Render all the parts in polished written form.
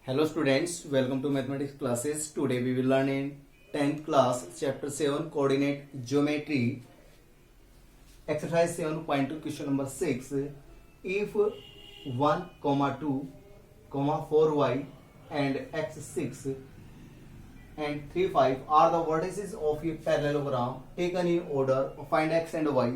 Hello students, welcome to mathematics classes. Today we will learn in 10th class chapter 7 coordinate geometry exercise 7.2 question number 6. If 1, 2, 4y and x6 and 3, 5 are the vertices of a parallelogram taken in order, find x and y.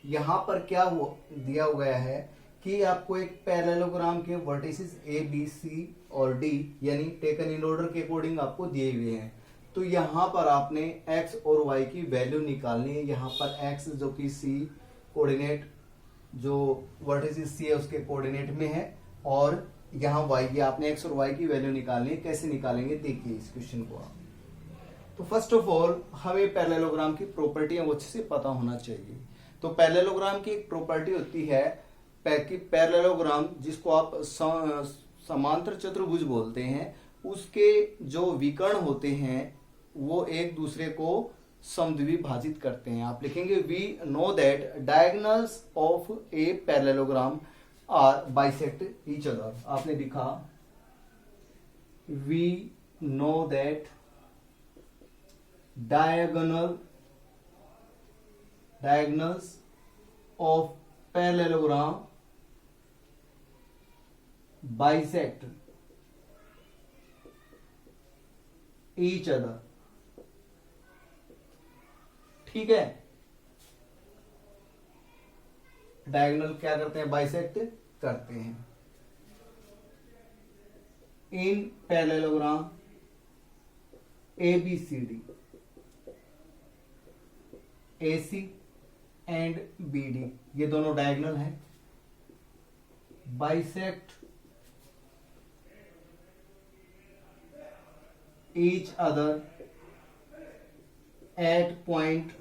यहाँ पर क्या दिया गया है कि आपको एक parallelogram के वर्टिसेस ए बी सी और डी यानी टेकन इन ऑर्डर के अकॉर्डिंग आपको दिए हुए हैं। तो यहाँ पर आपने x और y की वैल्यू निकालनी है। यहाँ पर x जो कि सी कोऑर्डिनेट जो वर्टिसेस सी है उसके कोऑर्डिनेट में है और यहाँ y ये आपने x और y की वैल्यू निकालनी है। कैसे निकालेंगे देखिए इस क्वेश्चन को आप। तो फर्स्ट ऑफ ऑल हमें पैरेललोग्राम की प्रॉपर्टियां वो अच्छे से पता होना चाहिए। तो पैरेललोग्राम की एक प्रॉपर्टी होती है कि पैरेललोग्राम जिसको आप समांतर चतुर्भुज बोलते हैं उसके जो विकर्ण होते हैं वो एक दूसरे को समद्विभाजित करते हैं। आप लिखेंगे we know that diagonals of a parallelogram are bisect each other. आपने लिखा we know that diagonals of parallelogram bisect each other। ठीक है, डायगोनल क्या करते हैं, बाइसेक्ट करते हैं। In parallelogram A B C D A C and B D ये दोनों डायगोनल है। Bisect each other at point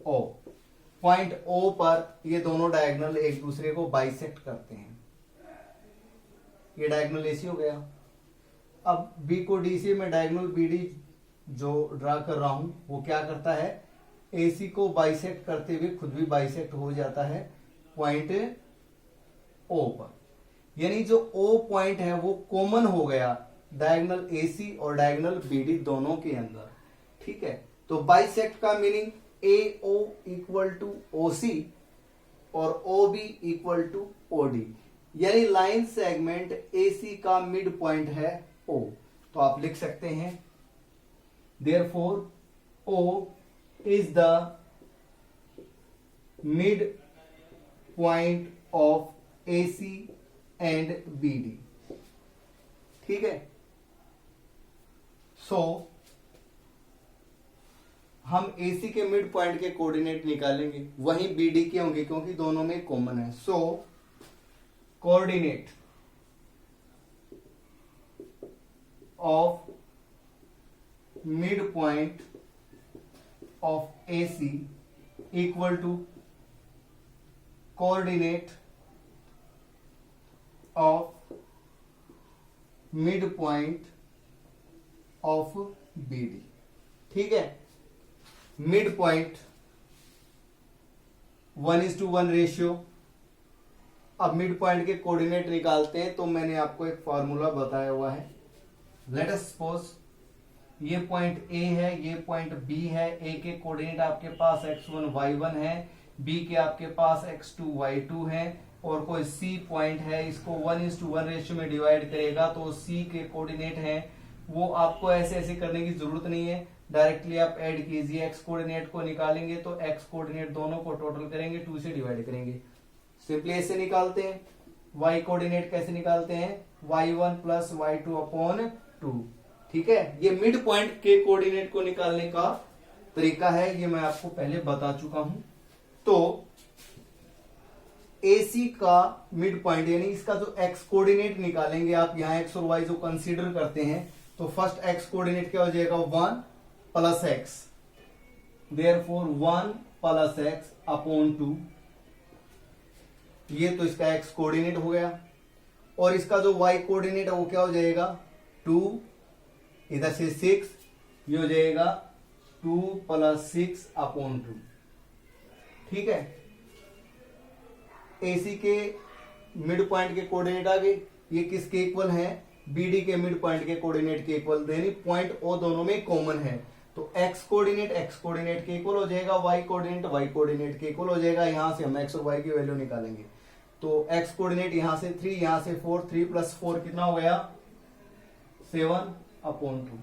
O. Point O पर ये दोनों डायगोनल एक दूसरे को बाइसेक्ट करते हैं। ये डायगोनल एसी हो गया। अब बी को डी से मैं डायगोनल बी डी जो ड्रा कर रहा हूं वो क्या करता है, एसी को बाइसेक्ट करते हुए खुद भी बाइसेक्ट हो जाता है पॉइंट ओ पर। यानी जो ओ पॉइंट है वो कॉमन हो गया डायगोनल एसी और डायगोनल बीडी दोनों के अंदर। ठीक है, तो बाइसेक्ट का meaning A O equal to O C और O B equal to O D, यानी लाइन सेगमेंट एसी का मिड पॉइंट है ओ। तो आप लिख सकते हैं therefore O is the mid point of AC and BD। ठीक है, सो हम AC के मिड पॉइंट के कोऑर्डिनेट निकालेंगे, वहीं BD के होंगे क्योंकि दोनों में कॉमन है। So coordinate of mid point of AC equal to coordinate of midpoint of BD। ठीक है, मिड पॉइंट 1:1 रेशियो। अब मिड पॉइंट के कोऑर्डिनेट निकालते हैं तो मैंने आपको एक फॉर्मूला बताया हुआ है। लेट अस सपोज ये पॉइंट ए है, ये पॉइंट बी है। ए के कोऑर्डिनेट आपके पास x1 y1 है, बी के आपके पास x2 y2 है और कोई सी पॉइंट है, इसको 1:1 रेशियो में डिवाइड करेगा तो सी के कोऑर्डिनेट है वो आपको ऐसे ऐसे करने की जरूरत नहीं है, डायरेक्टली आप ऐड कीजिए। x कोऑर्डिनेट को निकालेंगे तो x कोऑर्डिनेट दोनों को टोटल करेंगे, 2 से डिवाइड करेंगे। सिंपली ऐसे निकालते हैं। y कोऑर्डिनेट कैसे निकालते हैं, y1 प्लस y2 अपॉन 2। ठीक है, ये मिड पॉइंट के कोऑर्डिनेट को निकालने का तरीका है, ये मैं आपको पहले बता चुका हूं। तो AC का मिड पॉइंट यानी इसका जो x कोऑर्डिनेट निकालेंगे आप, यहां x और y जो कंसीडर करते हैं तो फर्स्ट x कोऑर्डिनेट क्या हो जाएगा, 1 plus x, therefore 1 plus x upon 2। ये तो इसका x कोऑर्डिनेट हो गया और इसका जो y कोऑर्डिनेट है वो क्या हो जाएगा, 2, इधर से 6, ये हो जाएगा 2 प्लस 6 अपॉन 2। ठीक है, एसी के मिड पॉइंट के कोऑर्डिनेट आ गए, ये किसके इक्वल है, बी डी के मिड पॉइंट के कोऑर्डिनेट के इक्वल, यानी पॉइंट ओ दोनों में कॉमन है। तो एक्स कोऑर्डिनेट के इक्वल हो जाएगा, वाई कोऑर्डिनेट के इक्वल हो जाएगा। यहां से हम एक्स और वाई की वैल्यू निकालेंगे। तो एक्स कोऑर्डिनेट यहां से 3, यहां से 4, 3 + 4 कितना हो गया 7/2।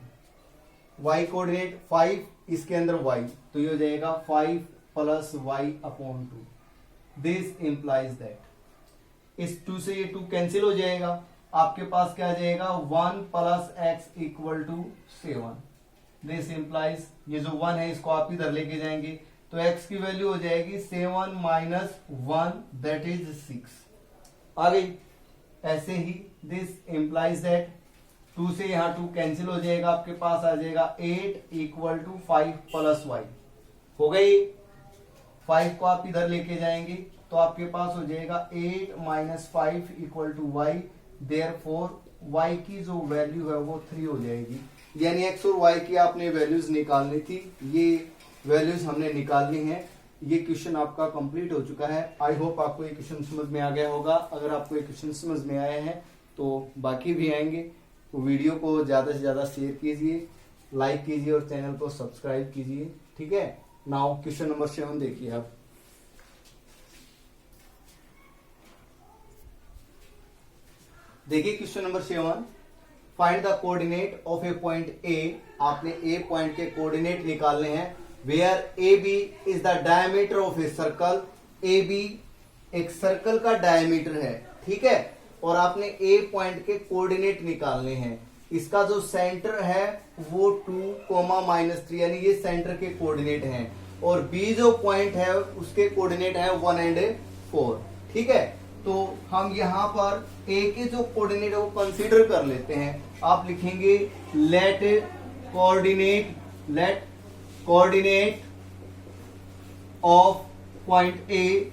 वाई कोऑर्डिनेट 5, इसके अंदर वाई, तो ये हो जाएगा 5 + y/2। दिस इंप्लाइज दैट इस 2 से ये 2 कैंसिल हो जाएगा, आपके पास क्या आ जाएगा 1 + x = 7। दिस इंप्लाइज ये जो 1 है इसको आप इधर लेके जाएंगे, तो x की वैल्यू हो जाएगी 7 - 1 दैट इज 6 आ गई। ऐसे ही दिस इंप्लाइज दैट 2 से यहां 2 कैंसिल हो जाएगा, आपके पास आ जाएगा 8 = 5 + y हो गई। 5 को आप इधर लेके जाएंगे तो आपके पास हो जाएगा 8 - 5 = y। देयरफॉर y की जो वैल्यू है वो 3 हो जाएगी। यानी x और y की आपने वैल्यूज निकालनी थी, ये वैल्यूज हमने निकालनी है। ये क्वेश्चन आपका कंप्लीट हो चुका है। आई होप आपको ये क्वेश्चन समझ में आ गया होगा। अगर आपको ये क्वेश्चन समझ में आया है तो बाकी भी आएंगे। तो वीडियो को ज्यादा से ज्यादा शेयर कीजिए, लाइक कीजिए और चैनल को सब्सक्राइब कीजिए। ठीक है, नाउ क्वेश्चन नंबर 7 देखिए आप। देखिए question number 7, find the coordinate of a point A. आपने ए पॉइंट के कोऑर्डिनेट निकालने हैं। Where A B is the diameter of a circle. A B एक सर्कल का डायमीटर है, ठीक है, और आपने ए पॉइंट के कोऑर्डिनेट निकालने हैं। इसका जो सेंटर है वो 2, -3 यानी ये सेंटर के कोऑर्डिनेट हैं, और बी जो पॉइंट है उसके कोऑर्डिनेट है 1 और 4। ठीक है, तो हम यहां पर ए के जो कोऑर्डिनेट है वो कंसीडर कर लेते हैं। आप लिखेंगे let coordinate of point A.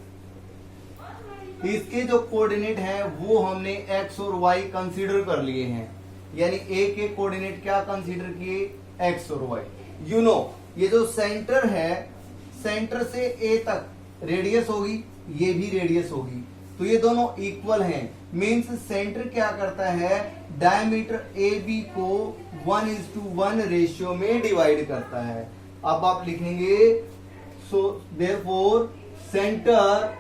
इसके जो कोऑर्डिनेट हैं वो हमने एक्स और वाई कंसीडर कर लिए हैं, यानी ए के कोऑर्डिनेट क्या कंसीडर किए एक्स और वाई। यू नो ये जो सेंटर है, सेंटर से ए तक रेडियस होगी, ये भी रेडियस होगी, तो ये दोनों इक्वल हैं। मींस सेंटर क्या करता है, डायमीटर ए बी को 1:1 रेशियो में डिवाइड करता है। अब आप लिखेंगे so therefore centre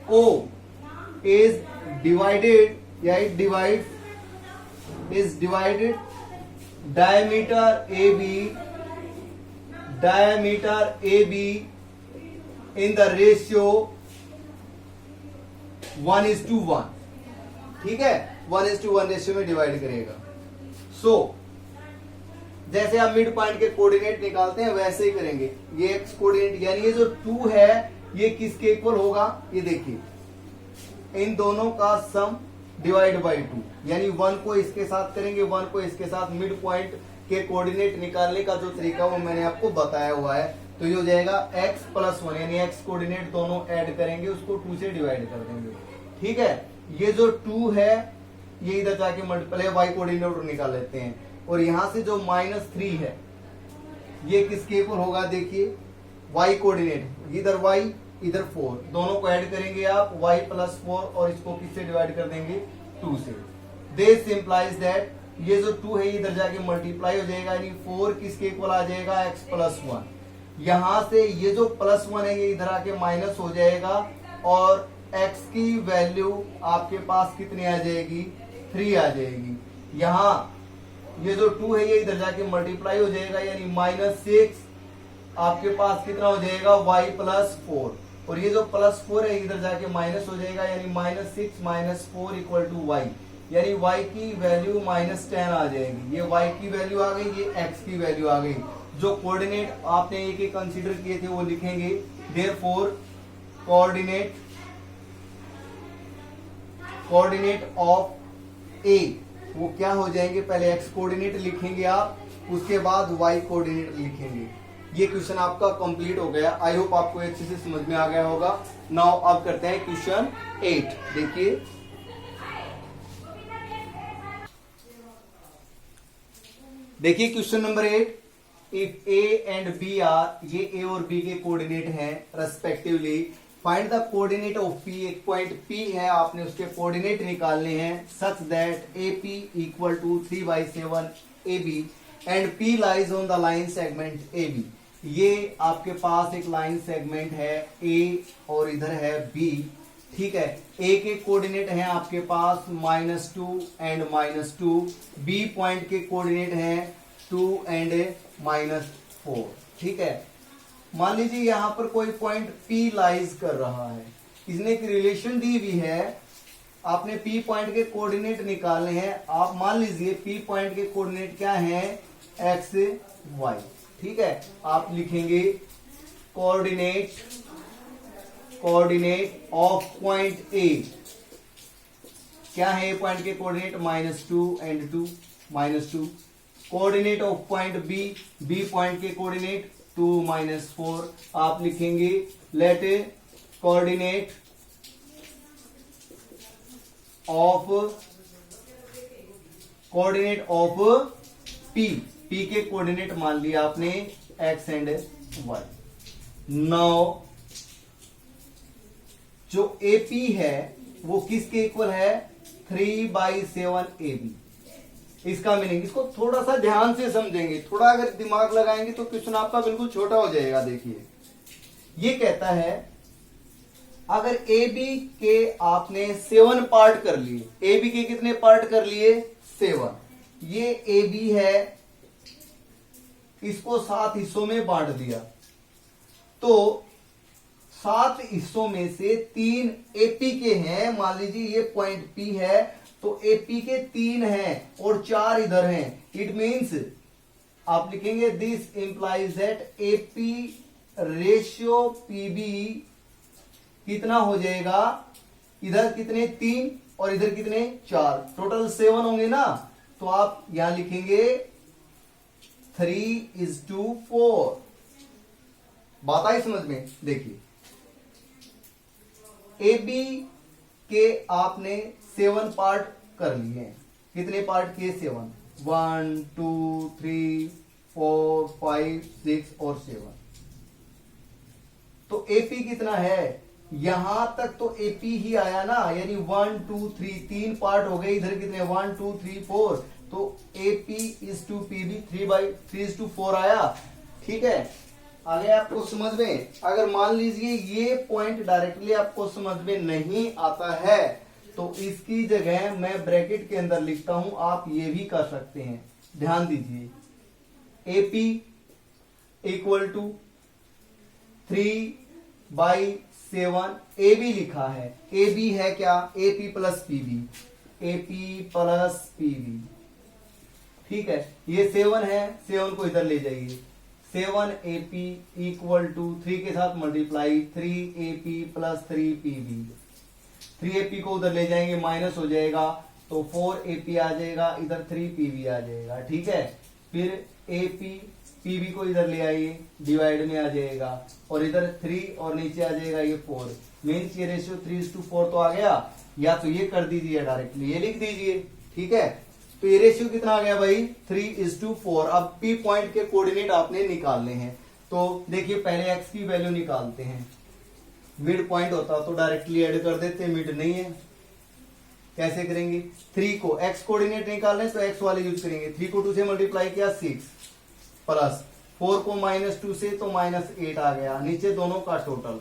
O is divided, या it divided diameter AB in the ratio 1:1। ठीक है, 1:1 रेशियो में डिवाइड करेगा। सो जैसे आप मिड पॉइंट के कोऑर्डिनेट निकालते हैं वैसे ही करेंगे। ये एक्स कोऑर्डिनेट यानी ये जो 2 है ये किसके इक्वल होगा, ये देखिए इन दोनों का सम डिवाइड बाई 2, यानी 1 को इसके साथ करेंगे, 1 को इसके साथ। मिड पॉइंट के कोऑर्डिनेट निकालने का जो तरीका वो मैंने आपको बताया हुआ है। तो ये हो जाएगा x + 1, यानी x कोऑर्डिनेट दोनों ऐड करेंगे, उसको 2 से डिवाइड कर देंगे। ठीक है, ये जो 2 है ये इधर जाके मल्टीप्लाई y कोऑर्डिनेट निकाल लेते हैं, और यहां से जो -3 है ये किसके इक्वल होगा, देखिए y कोऑर्डिनेट, इधर y इधर 4, दोनों को ऐड करेंगे आप y + 4, और इसको किससे डिवाइड कर देंगे 2 से। दिस इंप्लाइज दैट ये जो 2 है इधर जाके मल्टीप्लाई हो जाएगा, यानी 4 किसके इक्वल आ जाएगा x + 1। यहां से ये जो +1 है ये इधर आके माइनस हो जाएगा, और x की वैल्यू आपके पास कितनी आ जाएगी 3 आ जाएगी। यहां ये जो 2 है ये इधर जाके मल्टीप्लाई हो जाएगा, यानी -6 आपके पास कितना हो जाएगा y + 4, और ये जो +4 है इधर जाके माइनस हो जाएगा, यानी -6 - 4 = y, यानी y की वैल्यू -10 आ जाएगी। ये y की वैल्यू आ गई, ये x की वैल्यू आ गई। जो कोऑर्डिनेट आपने एक एक कंसीडर किए थे वो लिखेंगे। देयरफॉर कोऑर्डिनेट ऑफ ए वो क्या हो जाएंगे, पहले x कोऑर्डिनेट लिखेंगे आप, उसके बाद y कोऑर्डिनेट लिखेंगे। ये क्वेश्चन आपका कंप्लीट हो गया। आई होप आपको अच्छे से समझ में आ गया होगा। नाउ अब करते हैं क्वेश्चन 8। देखिए question number 8, if a and b are, ये a और b के कोऑर्डिनेट हैं respectively find the coordinate of P, एक पॉइंट P है, आपने उसके कोऑर्डिनेट निकालने हैं such that AP equal to 3/7 AB and P lies on the line segment AB। ये आपके पास एक लाइन सेगमेंट है A और इधर है B, ठीक है। A के कोऑर्डिनेट हैं आपके पास -2 एंड -2, B पॉइंट के कोऑर्डिनेट हैं 2 एंड -4, ठीक है। मान लीजिए यहां पर कोई पॉइंट P लाइज कर रहा है, इसने एक रिलेशन दी हुई है, आपने P पॉइंट के कोऑर्डिनेट निकालने हैं। आप मान लीजिए P पॉइंट के कोऑर्डिनेट क्या हैं, x y, ठीक है। आप लिखेंगे कोऑर्डिनेट ऑफ पॉइंट A, क्या है पॉइंट के coordinate -2 and 2, -2। Coordinate of point B point के कोऑर्डिनेट 2 -4। आप लिखेंगे लेट कोऑर्डिनेट ऑफ P के कोऑर्डिनेट मान लिया आपने x एंड y। नाउ जो AP है वो किसके इक्वल है, 3/7 AB। इसका मीनिंग, इसको थोड़ा सा ध्यान से समझेंगे, थोड़ा अगर दिमाग लगाएंगे तो क्वेश्चन आपका बिल्कुल छोटा हो जाएगा। देखिए ये कहता है अगर AB के आपने 7 पार्ट कर लिए, AB के कितने पार्ट कर लिए, 7। ये AB है, इसको 7 हिस्सों में बांट दिया, तो 7 हिस्सों में से 3 AP के हैं। मान लीजिए ये पॉइंट P है, तो AP के 3 हैं और 4 इधर हैं। इट मीन्स आप लिखेंगे this implies that AP ratio PB कितना हो जाएगा, इधर कितने 3 और इधर कितने 4, टोटल 7 होंगे ना। तो आप यहां लिखेंगे 3:4। बात आई समझ में। देखिए AB के आपने 7 पार्ट कर लिए हैं, कितने पार्ट किए, 7, 1 2 3 4 5 6 और 7। तो AP कितना है, यहां तक तो AP ही आया ना, यानी 1 2 3 3 पार्ट हो गए, इधर कितने 1 2 3 4, तो AP इज टू PB 3/4 आया, ठीक है। आगे आपको समझ में, अगर मान लीजिए ये पॉइंट डायरेक्टली आपको समझ में नहीं आता है तो इसकी जगह मैं ब्रैकेट के अंदर लिखता हूं, आप ये भी कर सकते हैं। ध्यान दीजिए AP इक्वल टू 3/7 AB लिखा है, AB है क्या, AP प्लस PB, ठीक है। ये 7 है, 7 को इधर ले जाइए, 7AP इक्वल टू 3 के साथ multiply 3AP plus 3PB। 3AP को उधर ले जाएंगे, माइनस हो जाएगा, तो 4AP आ जाएगा, इधर 3PB आ जाएगा, ठीक है। फिर AP PB को इधर ले आइए, डिवाइड में आ जाएगा, और इधर 3 और नीचे आ जाएगा ये 4। मीन्स ये रेशियो 3:4 तो आ गया, या तो ये कर दीजिए डायरेक्टली ये लिख दीजिए, ठीक है। तो ये रेशियो कितना आ गया भाई, 3:4। अब P पॉइंट के कोऑर्डिनेट आपने निकालने हैं, तो देखिए पहले x की वैल्यू निकालते हैं। मिड पॉइंट होता तो डायरेक्टली ऐड कर देते, मिड नहीं है, कैसे करेंगे, 3 को x कोऑर्डिनेट निकालने तो x वाले यूज करेंगे, 3 को 2 से मल्टीप्लाई किया 6, प्लस 4 को -2 से तो -8 आ गया, नीचे दोनों का टोटल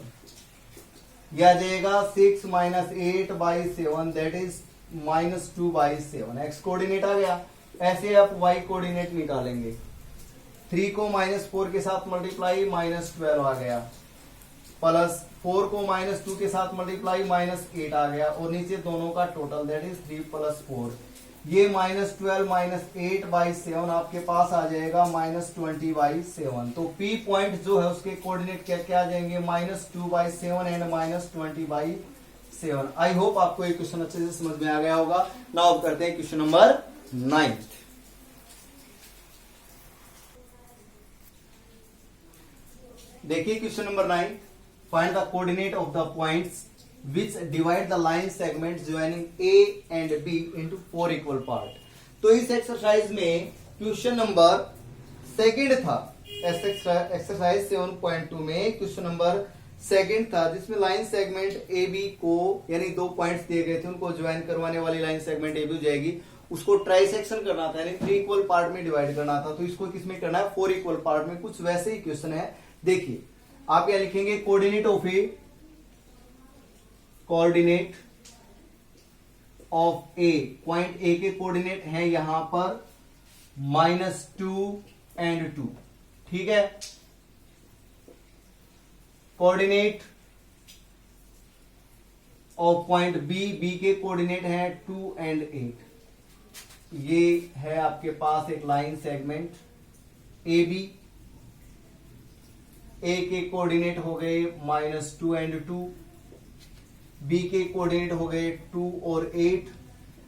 यह आ जाएगा 6 - 8/7, दैट इज -2/7। x कोऑर्डिनेट आ गया। ऐसे आप y कोऑर्डिनेट निकालेंगे, 3 को -4 के साथ मल्टीप्लाई -12 आ गया, प्लस 4 को -2 के साथ मल्टीप्लाई -8 आ गया, और नीचे दोनों का टोटल दैट इज 3 + 4। ये -12 - 8/7 आपके पास आ जाएगा -20/7। तो P पॉइंट जो है उसके कोऑर्डिनेट क्या क्या आ जाएंगे, -2/7 एंड -20/7। आई होप आपको ये क्वेश्चन अच्छे से समझ में आ गया होगा। नाउ करते हैं क्वेश्चन नंबर 9। देखिए question number 9, find the coordinate of the points which divide the line segments joining A and B into 4 equal part। तो इस एक्सरसाइज में क्वेश्चन नंबर सेकंड था, एक्सरसाइज 7.2 में क्वेश्चन नंबर सेकंड था जिसमें लाइन सेगमेंट ए बी को यानी 2 points दिए गए थे उनको ज्वाइन करवाने वाली लाइन सेगमेंट ए बी हो जाएगी। उसको ट्राइसेक्शन करना था यानी 3 इक्वल पार्ट में डिवाइड करना था, तो इसको किसमें करना है 4 इक्वल पार्ट में। कुछ वैसे ही क्वेश्चन है। देखिए आप यहां लिखेंगे कोऑर्डिनेट ऑफ ए, पॉइंट ए के कोऑर्डिनेट हैं यहां पर -2 and 2, ठीक है। Coordinate of point B, B के कोऑर्डिनेट हैं 2 and 8। ये है आपके पास एक line segment A B, A के कोऑर्डिनेट हो गए -2 and 2, बी के कोऑर्डिनेट हो गए 2 और 8।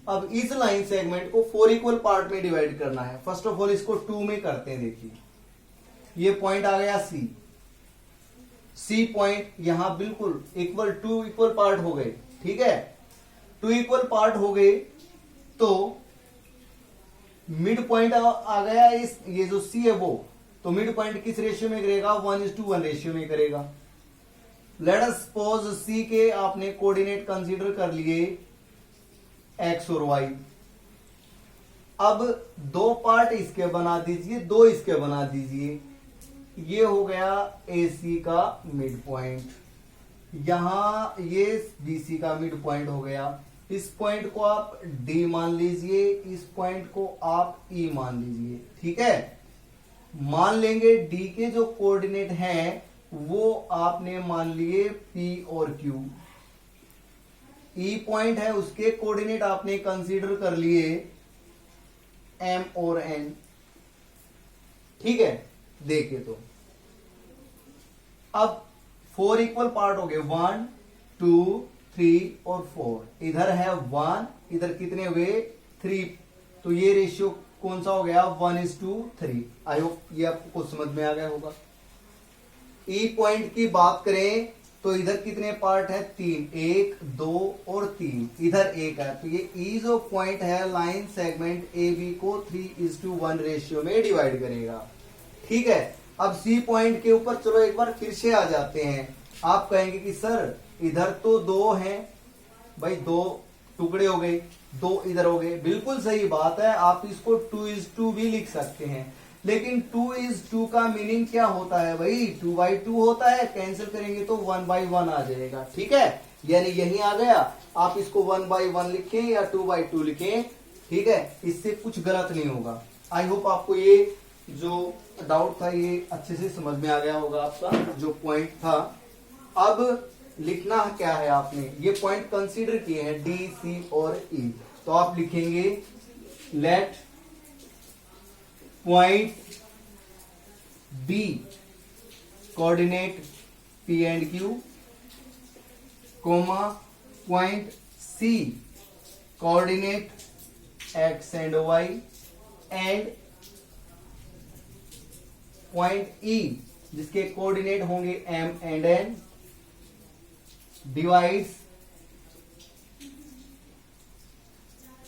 अब इस लाइन सेगमेंट को 4 इक्वल पार्ट में डिवाइड करना है। फर्स्ट ऑफ ऑल इसको 2 में करते हैं। देखिए ये पॉइंट आ गया सी, सी पॉइंट यहां बिल्कुल 2 इक्वल पार्ट हो गए, ठीक है। 2 इक्वल पार्ट हो गए तो मिड पॉइंट आ गया इस, ये जो सी है वो, तो मिड पॉइंट किस रेशियो में करेगा 1:1 रेशियो में करेगा। लेट अस सपोज सी के आपने कोऑर्डिनेट कंसीडर कर लिए एक्स और वाई। अब 2 पार्ट इसके बना दीजिए, 2 इसके बना दीजिए। ये हो गया ए सी का मिड पॉइंट, यहां ये बी सी का मिड पॉइंट हो गया। इस पॉइंट को आप डी मान लीजिए, इस पॉइंट को आप ई मान लीजिए, ठीक है। मान लेंगे डी के जो कोऑर्डिनेट हैं वो आपने मान लिए पी और क्यू। ई पॉइंट है उसके कोऑर्डिनेट आपने कंसीडर कर लिए एम और एन, ठीक है। देखिए तो अब 4 इक्वल पार्ट हो गए 1 2 3 और 4। इधर है 1, इधर कितने हुए 3, तो ये रेशियो कौन सा हो गया 1:3। आई होप ये आपको कुछ समझ में आ गया होगा। ई पॉइंट की बात करें तो इधर कितने पार्ट है 3, 1 2 और 3, इधर 1 है। तो ये ई जो पॉइंट है लाइन सेगमेंट ए बी को 3:1 रेशियो में डिवाइड करेगा, ठीक है। अब सी पॉइंट के ऊपर चलो एक बार फिर से आ जाते हैं। आप कहेंगे कि सर इधर तो 2 हैं, भाई 2 टुकड़े हो गए, 2 इधर हो गए, बिल्कुल सही बात है। आप इसको 2:2 भी लिख सकते हैं, लेकिन 2:2 का मीनिंग क्या होता है भाई 2/2 होता है। कैंसिल करेंगे तो 1/1 आ जाएगा, ठीक है। यानी यही आ गया, आप इसको 1/1 लिखें या 2/2 लिखें, ठीक है, इससे कुछ गलत नहीं होगा। आई होप आपको ये जो डाउट था ये अच्छे से समझ में आ गया होगा, आपका जो पॉइंट था। अब लिखना क्या है आपने, ये पॉइंट कंसीडर किए हैं डी सी और ई, तो आप लिखेंगे let point B coordinate P and Q, comma point C coordinate X and Y, and point E जिसके कोऑर्डिनेट होंगे M and N, divides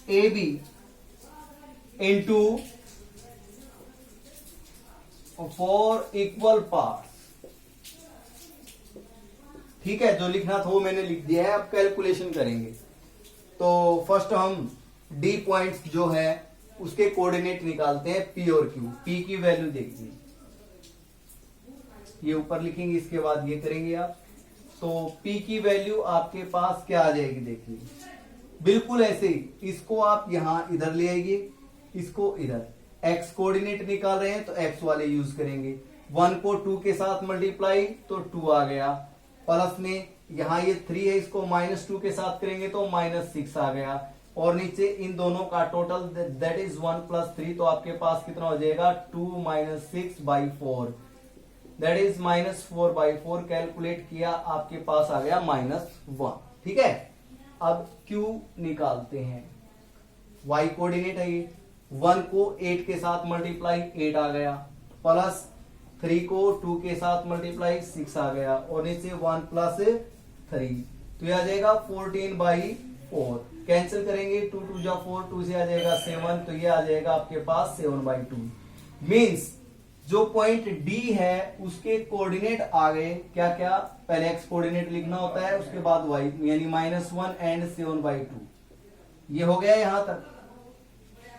A B into 4 equal parts, ठीक है। जो लिखना था वो मैंने लिख दिया है, अब कैलकुलेशन करेंगे। तो फर्स्ट हम डी पॉइंट्स जो है उसके कोऑर्डिनेट निकालते हैं पी और क्यू। पी की वैल्यू देखिए, ये ऊपर लिखेंगे, इसके बाद ये करेंगे आप। तो P की वैल्यू आपके पास क्या आ जाएगी देखिए, बिल्कुल ऐसे ही। इसको आप यहां इधर ले आइए, इसको इधर। X कोऑर्डिनेट निकाल रहे हैं तो X वाले यूज करेंगे। 1 को 2 के साथ मल्टीप्लाई तो 2 आ गया, प्लस में यहां ये 3 है, इसको -2 के साथ करेंगे तो -6 आ गया, और नीचे इन दोनों का टोटल दैट इज 1 + 3, तो आपके पास कितना हो जाएगा 2 - 6/4, दैट इज -4/4। कैलकुलेट किया, आपके पास आ गया -1, ठीक है। अब Q निकालते हैं, Y कोऑर्डिनेट है ये। 1 को 8 के साथ मल्टीप्लाई 8 आ गया, प्लस 3 को 2 के साथ मल्टीप्लाई 6 आ गया, और नीचे 1 + 3, तो ये आ जाएगा 14/4। कैंसिल करेंगे 2 × 2 = 4, 2 से आ जाएगा 7, तो ये आ जाएगा आपके पास 7/2। मीन्स जो पॉइंट डी है उसके कोऑर्डिनेट आ गए क्या क्या, पहले एक्स कोऑर्डिनेट लिखना होता है, उसके बाद वाई, यानी -1 एंड 7/2। ये हो गया यहां तक।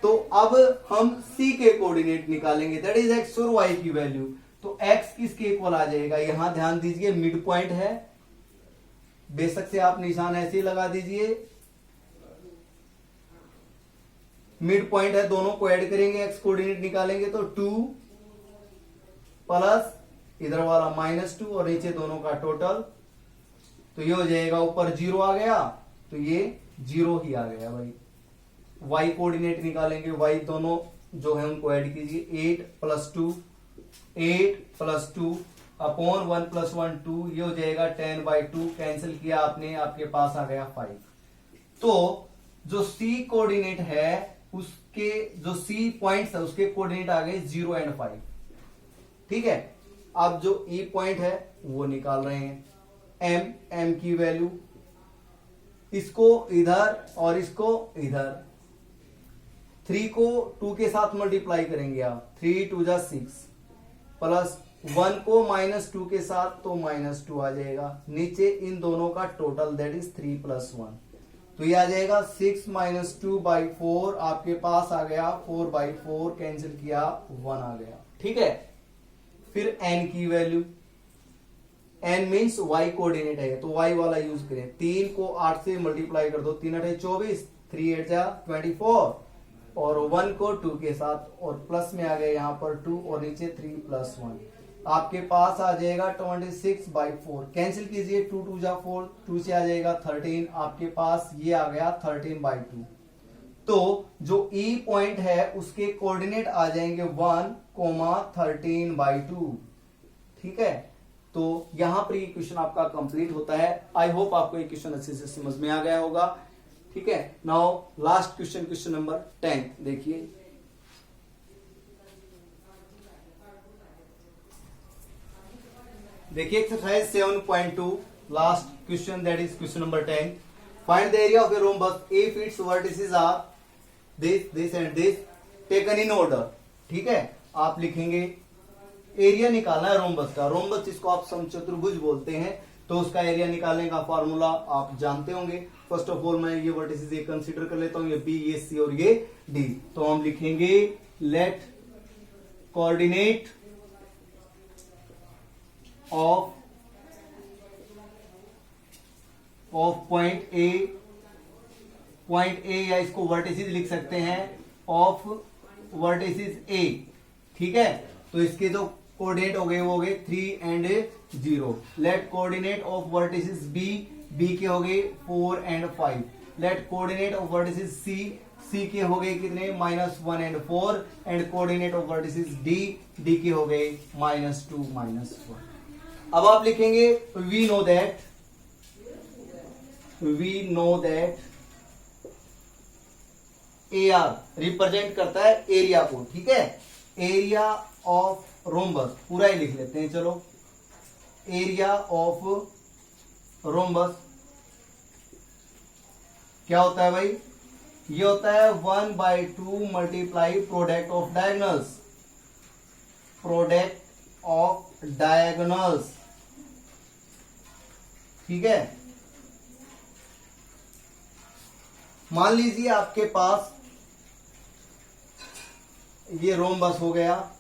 तो अब हम सी के कोऑर्डिनेट निकालेंगे, दैट इज एक्स और वाई की वैल्यू। तो एक्स किसके इक्वल आ जाएगा, यहां ध्यान दीजिए मिड पॉइंट है, बेशक से आप निशान ऐसे ही लगा दीजिए, मिड पॉइंट है, दोनों को ऐड करेंगे, एक्स कोऑर्डिनेट निकालेंगे तो 2 प्लस इधर वाला -2 और नीचे दोनों का टोटल, तो ये हो जाएगा, ऊपर 0 आ गया तो ये 0 ही आ गया भाई। वाई कोऑर्डिनेट निकालेंगे, वाई दोनों जो है उनको ऐड कीजिए, 8 + 2 अपॉन 1 + 1 2, ये हो जाएगा 10/2, कैंसिल किया आपने, आपके पास आ गया 5। तो जो सी कोऑर्डिनेट है उसके, जो सी पॉइंट्स है उसके कोऑर्डिनेट आ गए 0 और 5। ठीक है, अब जो ई पॉइंट है वो निकाल रहे हैं, एम की वैल्यू, इसको इधर और इसको इधर, 3 को 2 के साथ मल्टीप्लाई करेंगे आप, 3 × 2 = 6 प्लस 1 को -2 के साथ तो -2 आ जाएगा, नीचे इन दोनों का टोटल दैट इज 3 + 1, तो ये आ जाएगा 6 - 2/4, आपके पास आ गया 4/4, कैंसिल किया 1 आ गया। ठीक है, फिर n की value, n means y coordinate है तो y वाला यूज करें, 3 को 8 से मल्टीप्लाई कर दो, 3 × 8 = 24, 3 × 8 = 24 और 1 को 2 के साथ और प्लस में आ गए यहाँ पर 2 और नीचे 3 + 1, आपके पास आ जाएगा 26/4, कैंसिल कीजिए, 2 × 2 = 4, 2 से आ जाएगा 13, आपके पास ये आ गया 13/2। तो जो E पॉइंट है उसके कोऑर्डिनेट आ जाएंगे 1, 13/2। ठीक है, तो यहां पर ये क्वेश्चन आपका कंप्लीट होता है। आई होप आपको ये क्वेश्चन अच्छे से समझ में आ गया होगा। ठीक है, now last question, question number 10 देखिए। देखिए exercise 7.2 last question, that is question number 10। Find the area of a rhombus if its vertices are this and this taken in order. ठीक है, आप लिखेंगे एरिया निकालना है रोम्बस का, रोम्बस जिसको आप समचतुर्भुज बोलते हैं, तो उसका एरिया निकालने का फॉर्मूला आप जानते होंगे। फर्स्ट ऑफ ऑल मैं ये वर्टिसेस ये कंसीडर कर लेता हूं, ये बी, ये सी और ये डी। तो हम लिखेंगे let coordinate of point A या इसको वर्टिसेस लिख सकते हैं ऑफ वर्टिसेस ए। ठीक है, तो इसके जो कोऑर्डिनेट हो गए वो हो गए 3 और 0। Let coordinate of vertices B, B के हो गए 4 और 5। Let coordinate of vertices C, C के हो गए कितने -1 और 4 and coordinate of vertices D, D के हो गए -2 -1। अब आप लिखेंगे we know that AR represent करता है एरिया को। ठीक है, एरिया ऑफ रोम्बस पूरा ही लिख लेते हैं, चलो। एरिया ऑफ रोम्बस क्या होता है भाई, ये होता है 1/2 multiply product of diagonals, product of diagonals. ठीक है, मान लीजिए आपके पास ये रोम्बस हो गया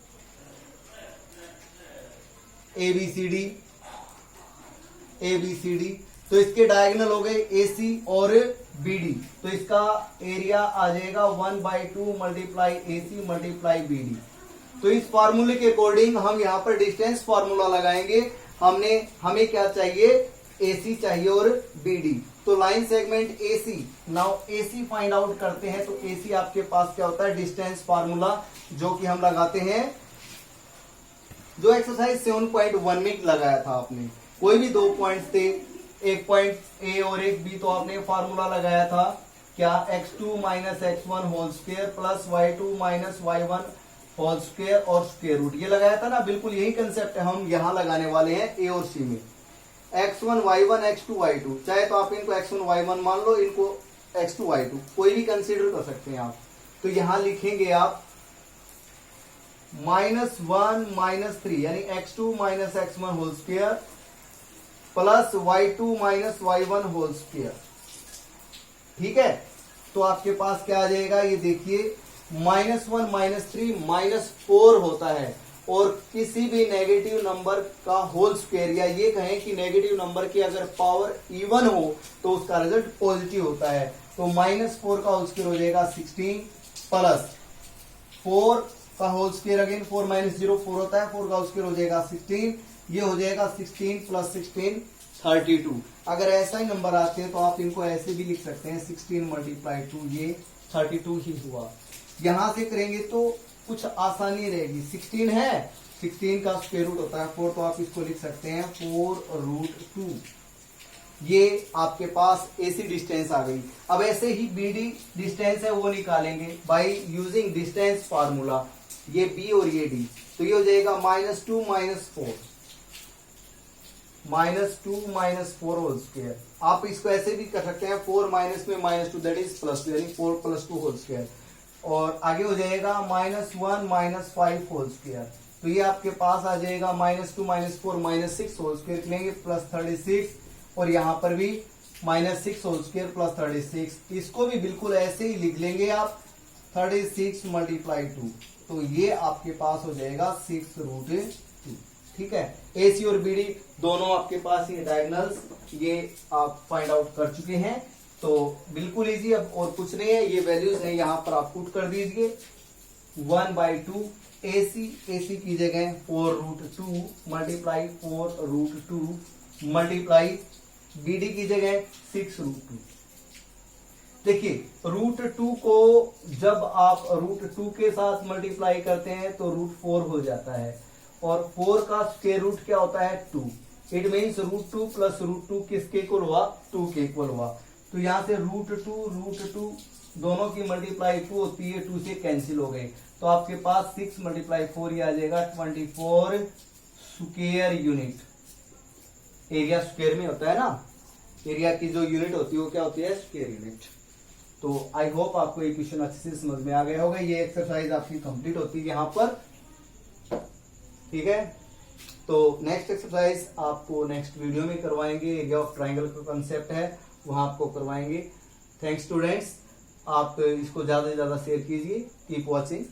ABCD, तो इसके डायगोनल हो गए AC और BD, तो इसका एरिया आ जाएगा 1/2 मल्टीप्लाई AC मल्टीप्लाई BD। तो इस फार्मूले के अकॉर्डिंग हम यहाँ पर डिस्टेंस फार्मूला लगाएंगे। हमें क्या चाहिए, AC चाहिए और BD। तो line segment AC, now AC find out करते हैं। तो AC आपके पास क्या होता है, डिस्टेंस फार्मूला जो कि हम लगाते हैं, जो एक्सरसाइज 7.1 में लगाया था आपने। कोई भी 2 पॉइंट्स थे, एक पॉइंट A और एक B, तो आपने फार्मूला लगाया था क्या, x2 - x1 whole square plus y2 - y1 whole square और स्क्वायर रूट, ये लगाया था ना। बिल्कुल यही कंसेप्ट हम यहाँ लगाने वाले हैं A और C में। x1 y1 x2 y2, चाहे तो आप इनको x1 y1 मान लो, इनको x2 y2 कोई भी कंसीडर कर सकते हैं आप। तो यहां लिखेंगे आप -1 -3 यानी x2 minus x1 whole square plus y2 minus y1 whole square. ठीक है, तो आपके पास क्या आ जाएगा, ये देखिए -1 -3 -4 होता है, और किसी भी नेगेटिव नंबर का होल स्क्वायर या ये कहें कि नेगेटिव नंबर की अगर पावर इवन हो तो उसका रिजल्ट पॉजिटिव होता है। तो -4 का होल स्क्वायर हो जाएगा 16 प्लस 4 का होल स्क्वायर, अगेन 4 माइनस 0 4 होता है, 4 का होल स्क्वायर हो जाएगा 16, ये हो जाएगा 16 प्लस 16 32। अगर ऐसा ही नंबर आते हैं तो आप इनको ऐसे भी लिख सकते हैं 16 मल्टीप्लाई 2, ये 32 ही हुआ। यहां से करेंगे तो कुछ आसानी रहेगी, 16 है, 16 का स्क्वायर रूट होता है 4, तो आप इसको लिख सकते हैं 4√2। ये आपके पास AC डिस्टेंस आ गई। अब ऐसे ही BD डिस्टेंस है वो निकालेंगे बाय यूजिंग डिस्टेंस फार्मूला, ये B और ये D, तो ये हो जाएगा -2 -4 होल स्क्वायर। आप इसको ऐसे भी कर सकते हैं 4 माइनस में -2 दैट इज +2 यानी 4 + 2 होल स्क्वायर, और आगे हो जाएगा -1 -5 होल स्क्वायर, तो ये आपके पास आ जाएगा -2 -4 -6 होल स्क्वायर लेंगे प्लस 36, और यहां पर भी -6 होल स्क्वायर प्लस 36, इसको भी बिल्कुल ऐसे ही लिख लेंगे आप 36 मल्टीप्लाई 2, तो ये आपके पास हो जाएगा 6√2। ठीक है, AC और BD दोनों आपके पास ये डायगोनल्स ये आप फाइंड आउट कर चुके हैं, तो बिल्कुल इजी, अब और कुछ नहीं है, ये वैल्यूज है यहाँ पर आप पुट कर दीजिए 1/2 AC की जगह 4√2 मल्टीप्लाई 4√2 मल्टीप्लाई BD की जगह 6√2। देखिए √2 को जब आप √2 के साथ मल्टीप्लाई करते हैं तो √4 हो जाता है, और 4 का स्क्वायर रूट क्या होता है 2, इट मीन्स √2 प्लस √2 किसके इक्वल हुआ 2 के इक्वल हुआ। तो यहां से √2 दोनों की मल्टीप्लाई 2 होती है, 2 से कैंसिल हो गए, तो आपके पास 6 मल्टीप्लाई 4 ये आ जाएगा 24 स्क्वायर यूनिट। एरिया स्क्वायर में होता है ना, एरिया की जो यूनिट होती है वो क्या होती है स्क्वायर यूनिट। तो आई होप आपको ये क्वेश्चन अच्छे से समझ में आ गया होगा। ये एक्सरसाइज आपकी कंप्लीट होती है यहाँ पर। ठीक है, तो नेक्स्ट एक्सरसाइज आपको नेक्स्ट वीडियो में करवाएंगे, एरिया ऑफ ट्राइंगल का कंसेप्ट है वहां आपको करवाएंगे। थैंक्स स्टूडेंट्स, आप इसको ज्यादा से ज्यादा शेयर कीजिए। Keep watching.